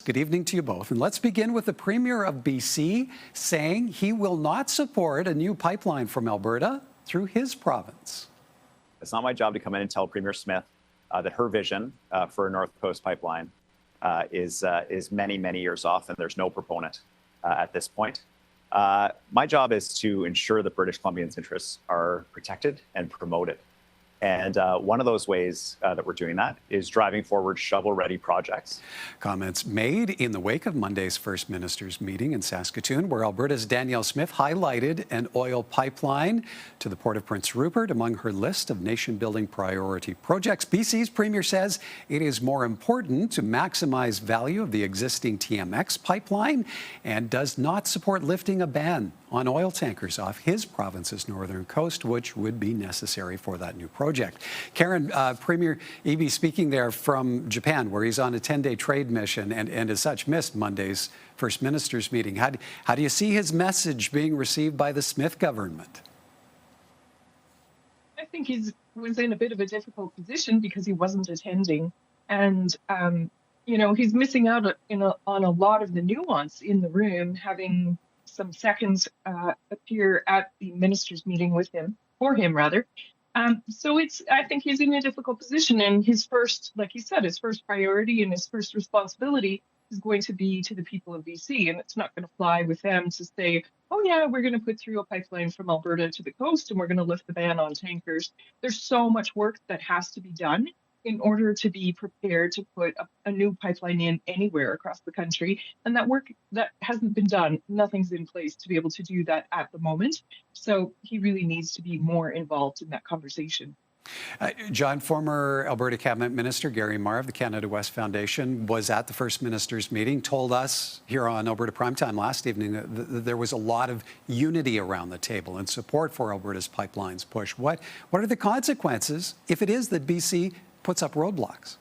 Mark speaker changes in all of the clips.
Speaker 1: Good evening to you both. And let's begin with the Premier of BC saying he will not support a new pipeline from Alberta through his province.
Speaker 2: It's not my job to come in and tell Premier Smith that her vision for a North Coast pipeline is many, many years off, and there's no proponent at this point. My job is to ensure that British Columbians' interests are protected and promoted. And one of those ways that we're doing that is driving forward shovel-ready projects.
Speaker 1: Comments made in the wake of Monday's First Minister's meeting in Saskatoon, where Alberta's Danielle Smith highlighted an oil pipeline to the Port of Prince Rupert among her list of nation-building priority projects. BC's Premier says it is more important to maximize value of the existing TMX pipeline and does not support lifting a ban on oil tankers off his province's northern coast, which would be necessary for that new project. Karen, Premier Eby speaking there from Japan, where he's on a 10-day trade mission and as such missed Monday's First Minister's meeting. How do you see his message being received by the Smith government?
Speaker 3: I think he was in a bit of a difficult position because he wasn't attending. And, he's missing out on a lot of the nuance in the room, having some seconds appear at the minister's meeting for him. So I think he's in a difficult position, and his first, like he said, his first priority and his first responsibility is going to be to the people of BC, and it's not going to fly with them to say, oh yeah, we're going to put through a pipeline from Alberta to the coast and we're going to lift the ban on tankers. There's so much work that has to be done in order to be prepared to put a new pipeline in anywhere across the country. And that work that hasn't been done, nothing's in place to be able to do that at the moment. So he really needs to be more involved in that conversation.
Speaker 1: John, former Alberta Cabinet Minister Gary Marr of the Canada West Foundation was at the First Minister's meeting, told us here on Alberta Primetime last evening that there was a lot of unity around the table and support for Alberta's pipelines push. What are the consequences if it is that BC puts up roadblocks?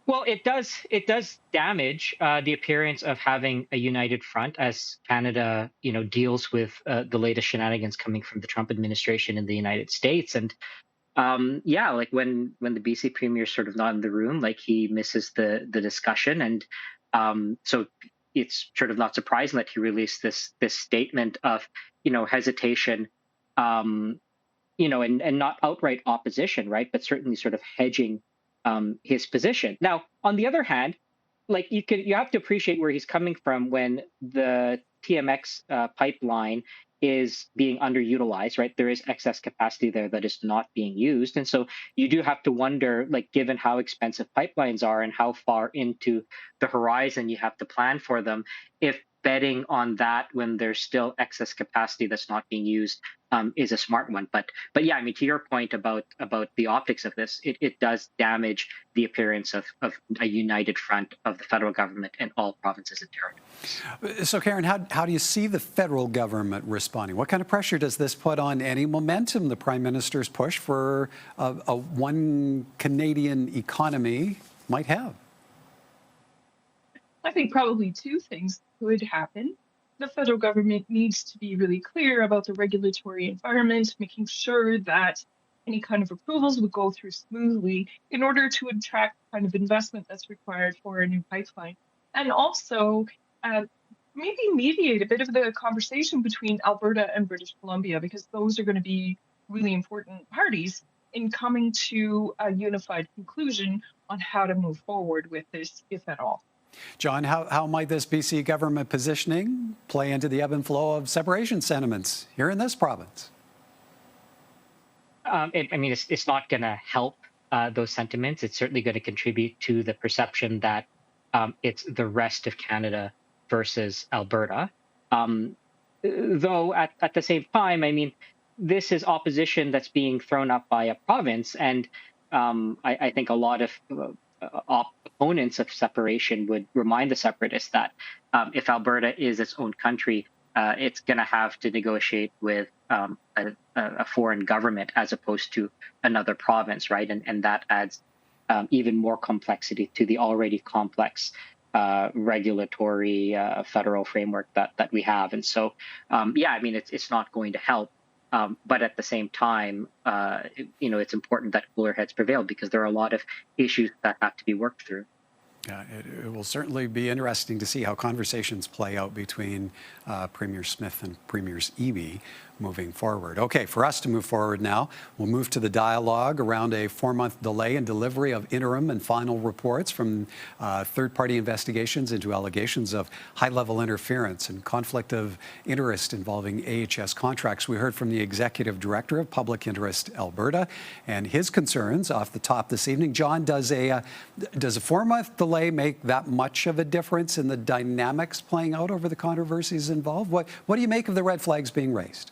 Speaker 4: Well, it does damage the appearance of having a united front as Canada, deals with the latest shenanigans coming from the Trump administration in the United States. And like when the BC Premier is sort of not in the room, like he misses the discussion, and so it's sort of not surprising that he released this statement of hesitation. And not outright opposition, right? But certainly sort of hedging his position. Now, on the other hand, like you have to appreciate where he's coming from when the TMX pipeline is being underutilized, right? There is excess capacity there that is not being used. And so you do have to wonder, like, given how expensive pipelines are and how far into the horizon you have to plan for them, if betting on that when there's still excess capacity that's not being used is a smart one. But yeah, I mean, to your point about the optics of this, it does damage the appearance of a united front of the federal government and all provinces and territories.
Speaker 1: So Karen, how do you see the federal government responding? What kind of pressure does this put on any momentum the Prime Minister's push for a one Canadian economy might have?
Speaker 3: I think probably two things could happen. The federal government needs to be really clear about the regulatory environment, making sure that any kind of approvals would go through smoothly in order to attract the kind of investment that's required for a new pipeline. And also maybe mediate a bit of the conversation between Alberta and British Columbia, because those are going to be really important parties in coming to a unified conclusion on how to move forward with this, if at all.
Speaker 1: John, how might this BC government positioning play into the ebb and flow of separation sentiments here in this province?
Speaker 4: It's not going to help those sentiments. It's certainly going to contribute to the perception that it's the rest of Canada versus Alberta. Though at the same time, this is opposition that's being thrown up by a province, and I think a lot of opponents of separation would remind the separatists that if Alberta is its own country, it's going to have to negotiate with a foreign government as opposed to another province, right? And that adds even more complexity to the already complex regulatory federal framework that we have. And so, it's not going to help. But at the same time, it's important that cooler heads prevail because there are a lot of issues that have to be worked through.
Speaker 1: Yeah, it will certainly be interesting to see how conversations play out between Premier Smith and Premiers Eby moving forward. Okay, for us to move forward now, we'll move to the dialogue around a 4-month delay in delivery of interim and final reports from third-party investigations into allegations of high-level interference and conflict of interest involving AHS contracts. We heard from the Executive Director of Public Interest Alberta and his concerns off the top this evening. John, does a 4-month delay make that much of a difference in the dynamics playing out over the controversies involved? What do you make of the red flags being raised?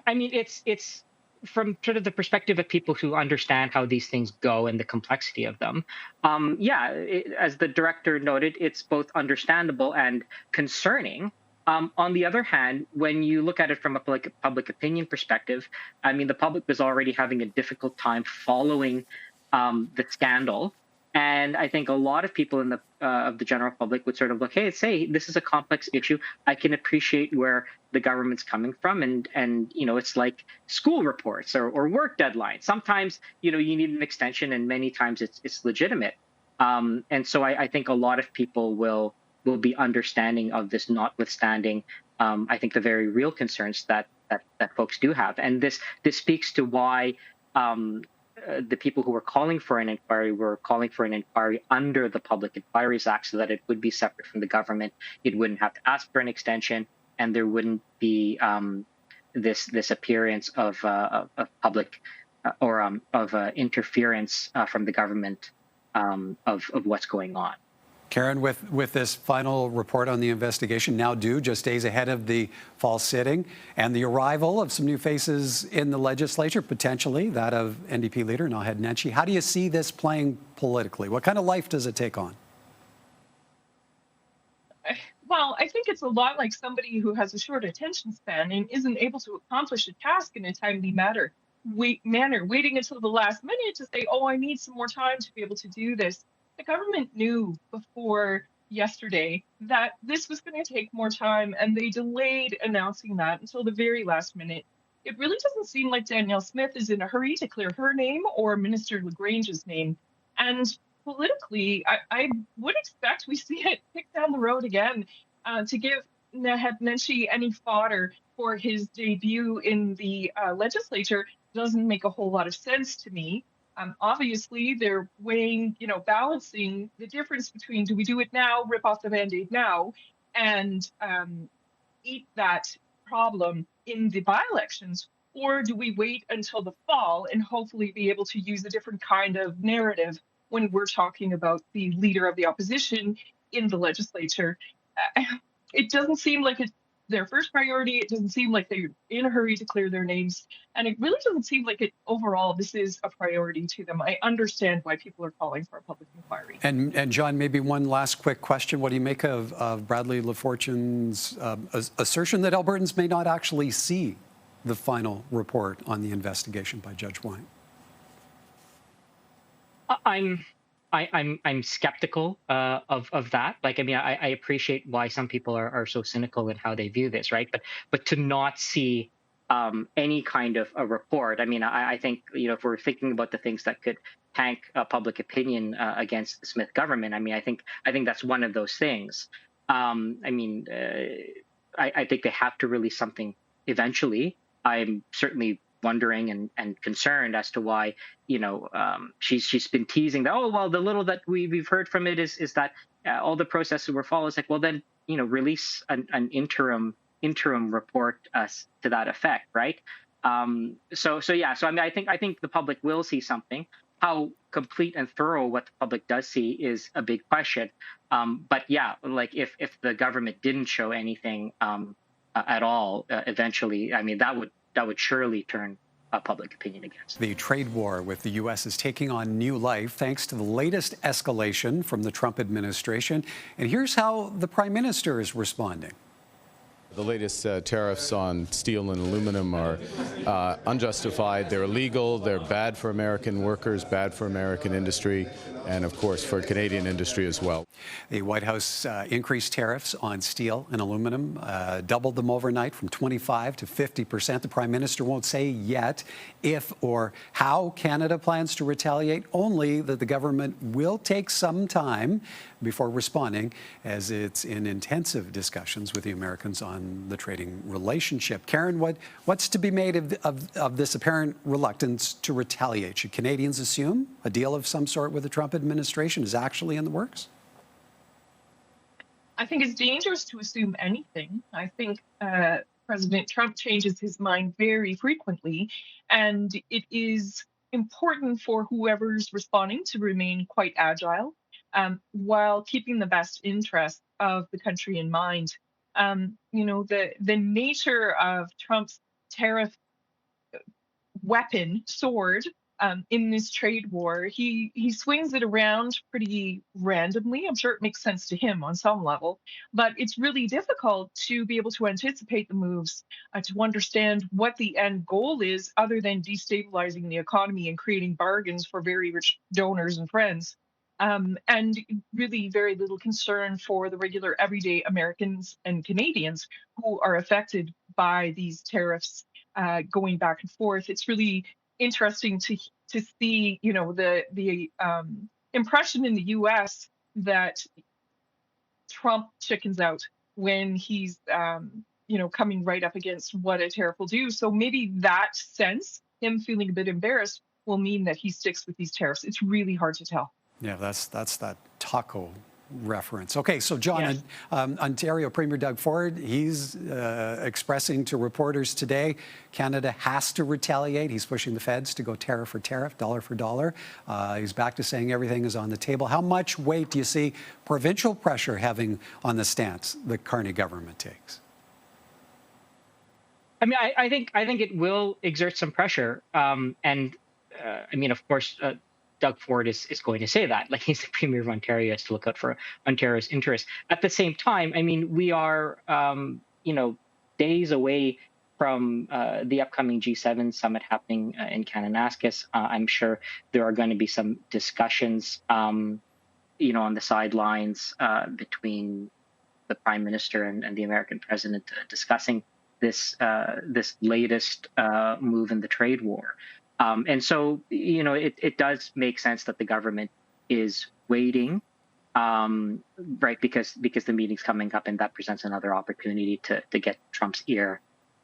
Speaker 4: I mean, it's from sort of the perspective of people who understand how these things go and the complexity of them. As the director noted, it's both understandable and concerning. On the other hand, when you look at it from a public opinion perspective, I mean, the public was already having a difficult time following the scandal. And I think a lot of people in of the general public would sort of look, hey, this is a complex issue. I can appreciate where the government's coming from. And it's like school reports or work deadlines. Sometimes, you need an extension, and many times it's legitimate. And so I think a lot of people will be understanding of this, notwithstanding, I think, the very real concerns that folks do have. And this speaks to why the people who were calling for an inquiry were calling for an inquiry under the Public Inquiries Act, so that it would be separate from the government. It wouldn't have to ask for an extension, and there wouldn't be this appearance of public or of interference from the government of what's going on.
Speaker 1: Karen, with this final report on the investigation now due just days ahead of the fall sitting and the arrival of some new faces in the legislature, potentially that of NDP leader Naheed Nenshi, how do you see this playing politically? What kind of life does it take on?
Speaker 3: Well, I think it's a lot like somebody who has a short attention span and isn't able to accomplish a task in a timely manner, waiting until the last minute to say, oh, I need some more time to be able to do this. The government knew before yesterday that this was going to take more time, and they delayed announcing that until the very last minute. It really doesn't seem like Danielle Smith is in a hurry to clear her name or Minister Lagrange's name. And politically, I would expect we see it kick down the road again to give Naheed Nenshi any fodder for his debut in the legislature doesn't make a whole lot of sense to me. Obviously, they're weighing, balancing the difference between, do we do it now, rip off the Band-Aid now, and eat that problem in the by-elections, or do we wait until the fall and hopefully be able to use a different kind of narrative when we're talking about the leader of the opposition in the legislature? It doesn't seem like it's their first priority. It doesn't seem like they're in a hurry to clear their names. And it really doesn't seem like overall this is a priority to them. I understand why people are calling for a public inquiry.
Speaker 1: And John, maybe one last quick question. What do you make of Bradley LaFortune's assertion that Albertans may not actually see the final report on the investigation by Judge White?
Speaker 4: I'm skeptical of that. Like, I mean, I appreciate why some people are so cynical in how they view this, right? But to not see any kind of a report, I mean, I think, if we're thinking about the things that could tank public opinion against the Smith government, I mean, I think that's one of those things. I think they have to release something eventually. I'm certainly wondering and concerned as to why, she's been teasing that, oh, well, the little that we've heard from it is that all the processes were followed. It's like, well, then, release an interim report to that effect, right? So I mean, I think the public will see something. How complete and thorough what the public does see is a big question. But yeah, like if the government didn't show anything at all, eventually, I mean, that would surely turn public opinion against.
Speaker 1: The trade war with the U.S. is taking on new life thanks to the latest escalation from the Trump administration. And here's how the Prime Minister is responding.
Speaker 5: The latest tariffs on steel and aluminum are unjustified. They're illegal. They're bad for American workers, bad for American industry, and of course for Canadian industry as well.
Speaker 1: The White House increased tariffs on steel and aluminum, doubled them overnight from 25% to 50%. The Prime Minister won't say yet if or how Canada plans to retaliate, only that the government will take some time before responding, as it's in intensive discussions with the Americans on the trading relationship. Karen, what's to be made of this apparent reluctance to retaliate? Should Canadians assume a deal of some sort with the Trump administration is actually in the works?
Speaker 3: I think it's dangerous to assume anything. I think President Trump changes his mind very frequently, and it is important for whoever's responding to remain quite agile while keeping the best interests of the country in mind. The nature of Trump's tariff weapon, sword, in this trade war, he swings it around pretty randomly. I'm sure it makes sense to him on some level, but it's really difficult to be able to anticipate the moves, to understand what the end goal is, other than destabilizing the economy and creating bargains for very rich donors and friends. And really very little concern for the regular everyday Americans and Canadians who are affected by these tariffs going back and forth. It's really interesting to see, the impression in the U.S. that Trump chickens out when he's, coming right up against what a tariff will do. So maybe that sense, him feeling a bit embarrassed, will mean that he sticks with these tariffs. It's really hard to tell.
Speaker 1: Yeah, that's that taco reference. Okay, so John,
Speaker 4: Yes.
Speaker 1: Ontario Premier Doug Ford, he's expressing to reporters today, Canada has to retaliate. He's pushing the feds to go tariff for tariff, dollar for dollar. He's back to saying everything is on the table. How much weight do you see provincial pressure having on the stance the Carney government takes?
Speaker 4: I mean, I think it will exert some pressure, of course, Doug Ford is going to say that, like he's the Premier of Ontario, has to look out for Ontario's interests. At the same time, I mean, we are, days away from the upcoming G7 summit happening in Kananaskis. I'm sure there are going to be some discussions, on the sidelines between the Prime Minister and the American President discussing this latest move in the trade war. And so, it does make sense that the government is waiting, right? Because the meeting's coming up, and that presents another opportunity to get Trump's ear,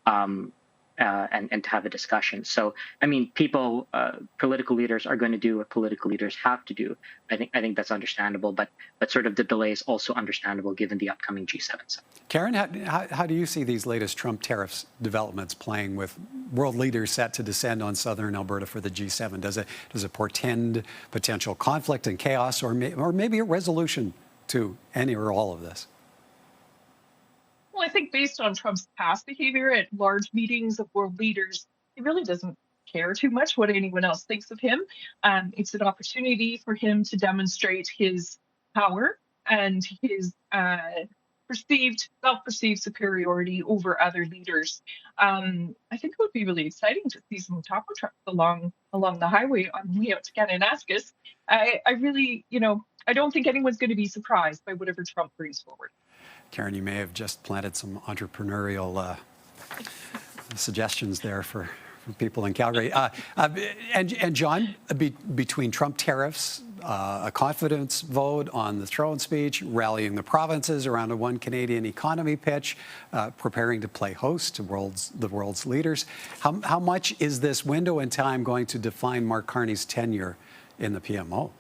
Speaker 4: and to have a discussion. So, I mean, political leaders are going to do what political leaders have to do. I think that's understandable, but sort of the delay is also understandable given the upcoming G7 summit.
Speaker 1: Karen, how do you see these latest Trump tariffs developments playing with world leaders set to descend on southern Alberta for the G7? Does it portend potential conflict and chaos, or maybe a resolution to any or all of this?
Speaker 3: Well, I think based on Trump's past behavior at large meetings of world leaders, he really doesn't care too much what anyone else thinks of him. It's an opportunity for him to demonstrate his power and his self-perceived superiority over other leaders. I think it would be really exciting to see some taco trucks along the highway on the way out to Kananaskis. I really, I don't think anyone's going to be surprised by whatever Trump brings forward.
Speaker 1: Karen, you may have just planted some entrepreneurial suggestions there for people in Calgary. And John, between Trump tariffs, a confidence vote on the throne speech, rallying the provinces around a one Canadian economy pitch, preparing to play host to the world's leaders, how much is this window in time going to define Mark Carney's tenure in the PMO?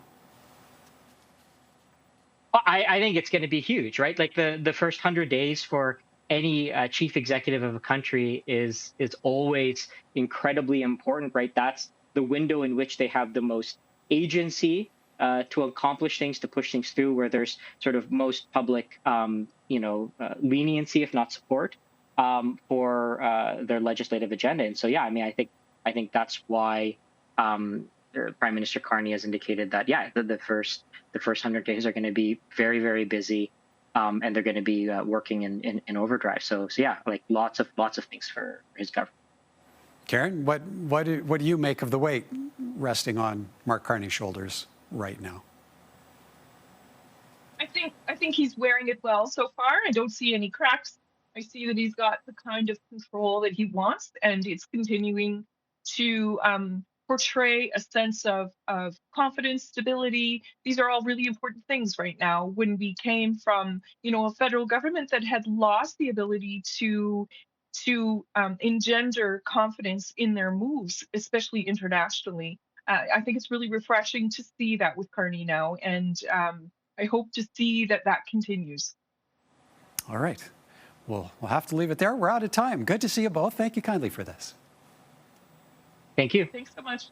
Speaker 4: I think it's going to be huge, right? Like the first 100 days for any chief executive of a country is always incredibly important, right? That's the window in which they have the most agency to accomplish things, to push things through, where there's sort of most public, leniency, if not support, for their legislative agenda. And so, yeah, I mean, I think that's why Prime Minister Carney has indicated that, the first 100 days are going to be very, very busy. and they're going to be working in overdrive. So yeah, like lots of things for his government.
Speaker 1: Karen, what do you make of the weight resting on Mark Carney's shoulders right now?
Speaker 3: I think he's wearing it well so far. I don't see any cracks. I see that he's got the kind of control that he wants, and it's continuing to portray a sense of confidence, stability. These are all really important things right now when we came from, a federal government that had lost the ability to engender confidence in their moves, especially internationally. I think it's really refreshing to see that with Carney now, and I hope to see that continues.
Speaker 1: All right. Well, we'll have to leave it there. We're out of time. Good to see you both. Thank you kindly for this.
Speaker 4: Thank you.
Speaker 3: Thanks so much.